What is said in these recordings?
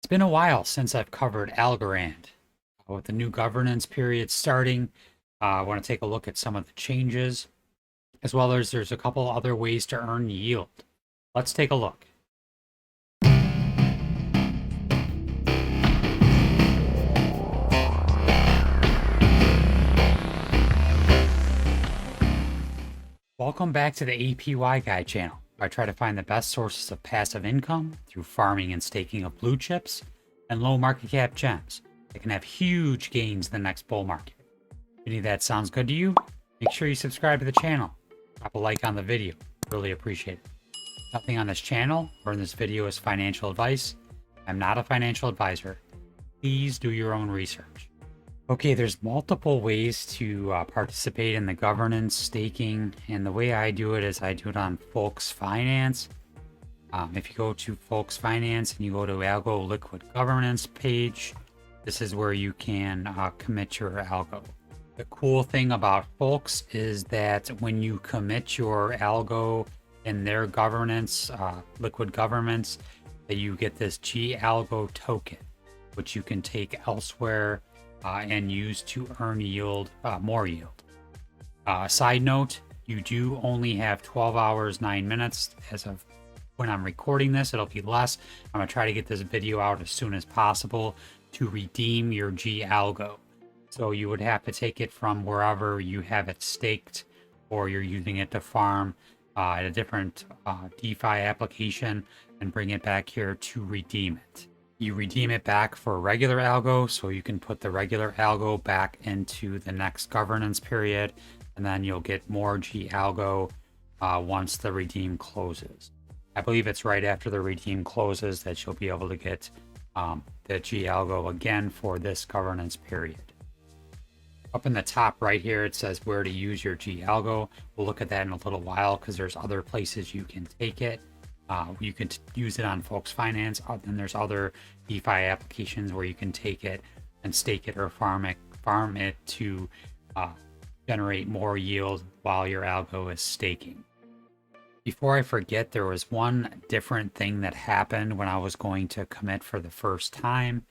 It's been a while since I've covered Algorand. With the new governance period starting, I want to take a look at some of the changes, as well as there's a couple other ways to earn yield. Let's take a look. Welcome back to the APY Guide channel, where I try to find the best sources of passive income through farming and staking of blue chips and low market cap gems that can have huge gains in the next bull market. If any of that sounds good to you, make sure you subscribe to the channel. Drop a like on the video. Really appreciate it. Nothing on this channel or in this video is financial advice. I'm not a financial advisor. Please do your own research. Okay, there's multiple ways to participate in the governance staking, and the way I do it is I do it on Folks Finance. If you go to Folks Finance and you go to Algo Liquid Governance page, this is where you can commit your Algo. The cool thing about Folks is that when you commit your Algo in their governance, liquid governance, that you get this Algo token, which you can take elsewhere and use to earn yield, more yield. Side note, you do only have 12 hours, 9 minutes as of when I'm recording this. It'll be less. I'm going to try to get this video out as soon as possible to redeem your Algo. So you would have to take it from wherever you have it staked, or you're using it to farm at a different DeFi application, and bring it back here to redeem it. You redeem it back for regular Algo, so you can put the regular Algo back into the next governance period, and then you'll get more Algo once the redeem closes. I believe it's right after the redeem closes that you'll be able to get the Algo again for this governance period. Up in the top right here, it says where to use your Algo. We'll look at that in a little while because there's other places you can take it. You can use it on Folks Finance, and there's other DeFi applications where you can take it and stake it or farm it to generate more yield while your Algo is staking. Before I forget, there was one different thing that happened when I was going to commit for the first time.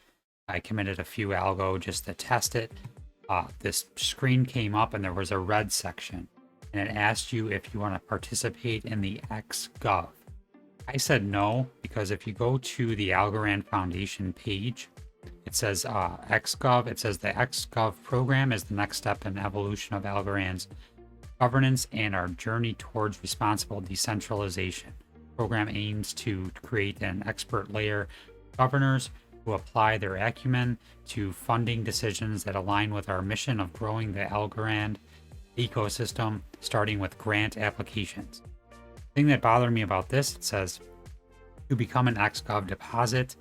I committed a few Algo just to test it. This screen came up and there was a red section, and it asked you if you want to participate in the XGov. I said no, because if you go to the Algorand Foundation page, it says XGov. It says the XGov program is the next step in evolution of Algorand's governance and our journey towards responsible decentralization. The program aims to create an expert layer of governors who apply their acumen to funding decisions that align with our mission of growing the Algorand ecosystem, starting with grant applications. Thing that bothered me about this, it says to become an XGov deposit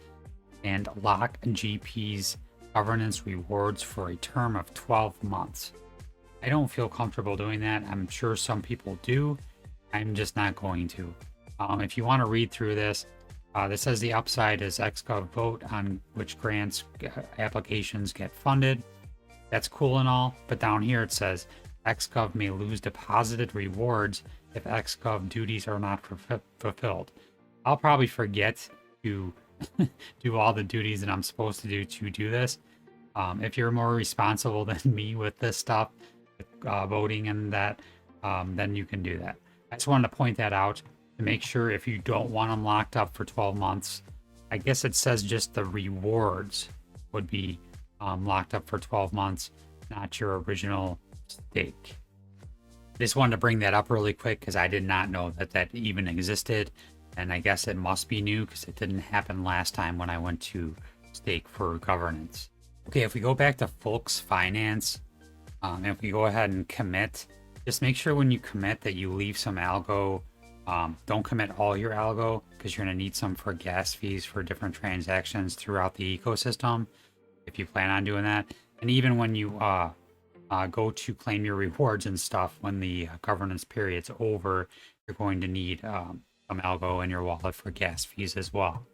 and lock GP's governance rewards for a term of 12 months. I don't feel comfortable doing that. I'm sure some people do. I'm just not going to. If you want to read through this, this says the upside is XGov vote on which grants applications get funded. That's cool and all, but down here it says XGov may lose deposited rewards if XGov duties are not fulfilled. I'll probably forget to do all the duties that I'm supposed to do this. If you're more responsible than me with this stuff, voting and that, then you can do that. I just wanted to point that out to make sure if you don't want them locked up for 12 months. I guess it says just the rewards would be locked up for 12 months, not your original stake. I just wanted to bring that up really quick because I did not know that that even existed, and I guess it must be new because it didn't happen last time when I went to stake for governance. Okay, if we go back to Folks Finance, and if we go ahead and commit, just make sure when you commit that you leave some Algo. Don't commit all your Algo because you're going to need some for gas fees for different transactions throughout the ecosystem if you plan on doing that. And even when you go to claim your rewards and stuff, when the governance period's over, you're going to need some Algo in your wallet for gas fees as well.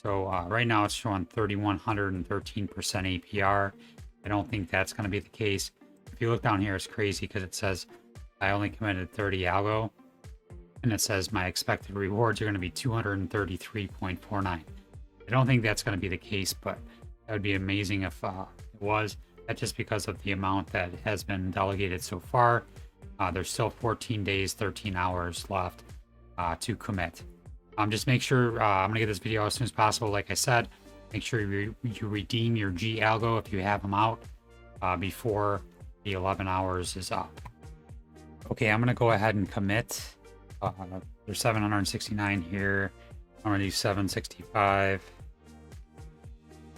So right now it's showing 3,113% APR. I don't think that's going to be the case. If you look down here, it's crazy because it says I only committed 30 Algo, and it says my expected rewards are going to be 233.49. I don't think that's going to be the case, but that would be amazing if it was. That's just because of the amount that has been delegated so far. There's still 14 days, 13 hours left to commit. Just make sure, I'm going to get this video as soon as possible. Like I said, make sure you redeem your G Algo if you have them out before the 11 hours is up. Okay, I'm going to go ahead and commit. There's 769 here. I'm going to do 765.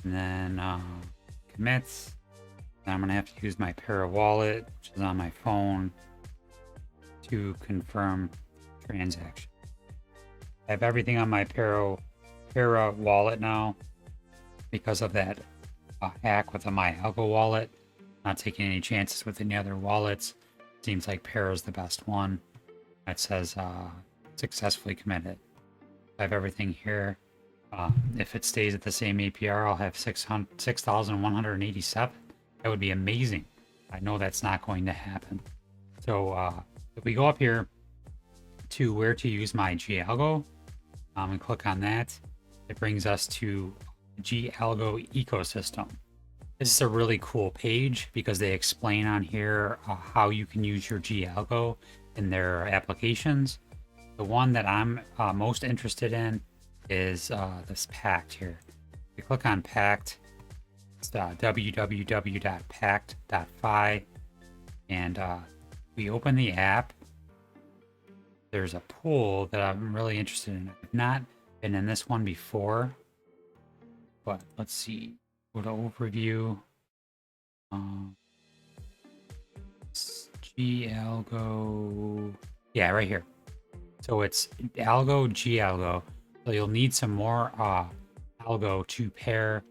And then commit. Then I'm going to have to use my Para wallet, which is on my phone, to confirm transaction. I have everything on my Para wallet now because of that hack with my Algo wallet. Not taking any chances with any other wallets. Seems like Para is the best one. It says successfully committed. I have everything here. If it stays at the same APR, I'll have 6,187. That would be amazing. I know that's not going to happen. So if we go up here to where to use my G Algo, and click on that, it brings us to G Algo ecosystem. This is a really cool page because they explain on here how you can use your G Algo in their applications. The one that I'm most interested in is this Pact here. If you click on Pact, it's www.pact.fi, and we open the app. There's a pool that I'm really interested in. I've not been in this one before, but let's see. Go to overview. G Algo. Yeah, right here. So it's Algo, G Algo. So you'll need some more Algo to pair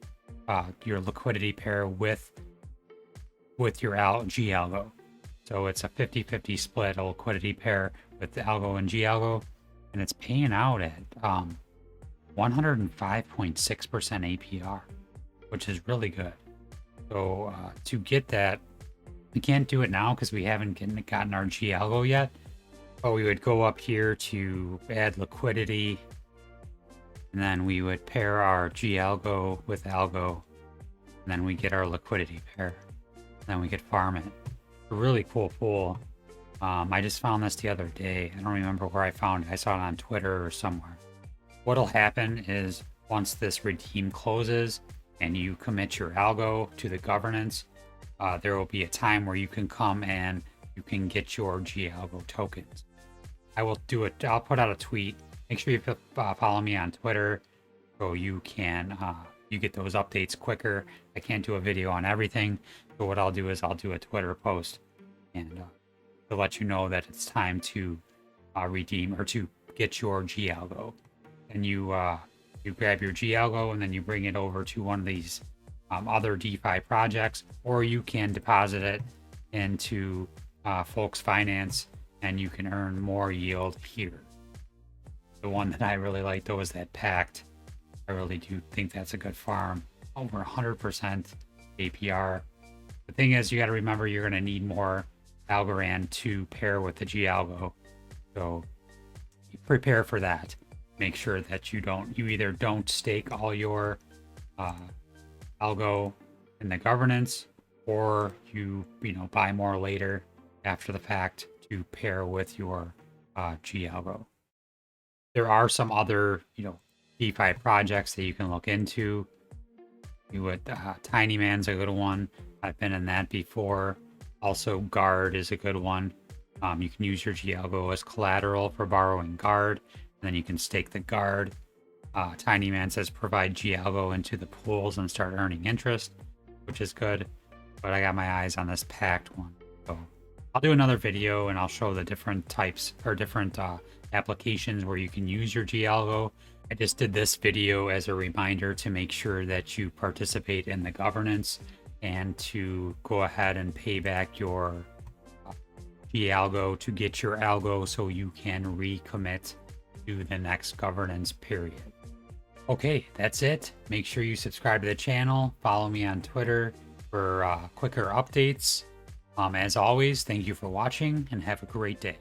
your liquidity pair with your G Algo. So it's a 50-50 split, a liquidity pair with the Algo and G Algo, and it's paying out at 105.6% APR, which is really good. So to get that, we can't do it now because we haven't gotten our G Algo yet, but we would go up here to add liquidity, and then we would pair our G Algo with Algo, and then we get our liquidity pair, and then we could farm it. A really cool pool. I just found this the other day. I don't remember where I found it. I saw it on Twitter or somewhere. What'll happen is once this redeem closes and you commit your Algo to the governance, there will be a time where you can come and you can get your G Algo tokens. I will do it. I'll put out a tweet. Make sure you follow me on Twitter so you can you get those updates quicker. I can't do a video on everything, so what I'll do is I'll do a Twitter post and to let you know that it's time to redeem or to get your G Algo. And you grab your G Algo and then you bring it over to one of these other DeFi projects, or you can deposit it into Folks Finance and you can earn more yield here. The one that I really like though is that Pact. I really do think that's a good farm. Over 100% APR. The thing is, you got to remember you're going to need more algorand to pair with the G Algo. So prepare for that. Make sure that you either don't stake all your Algo in the governance, or you buy more later after the fact to pair with your G Algo. There are some other DeFi projects that you can look into. You would Tiny Man's a good one. I've been in that before. Also, Guard is a good one. You can use your G Algo as collateral for borrowing Guard, and then you can stake the Guard. Tiny Man says provide G Algo into the pools and start earning interest, which is good. But I got my eyes on this Pact one, so I'll do another video and I'll show the different types or different applications where you can use your G Algo. I just did this video as a reminder to make sure that you participate in the governance and to go ahead and pay back your G Algo to get your Algo so you can recommit to the next governance period. Okay, that's it. Make sure you subscribe to the channel. Follow me on Twitter for quicker updates. As always, thank you for watching and have a great day.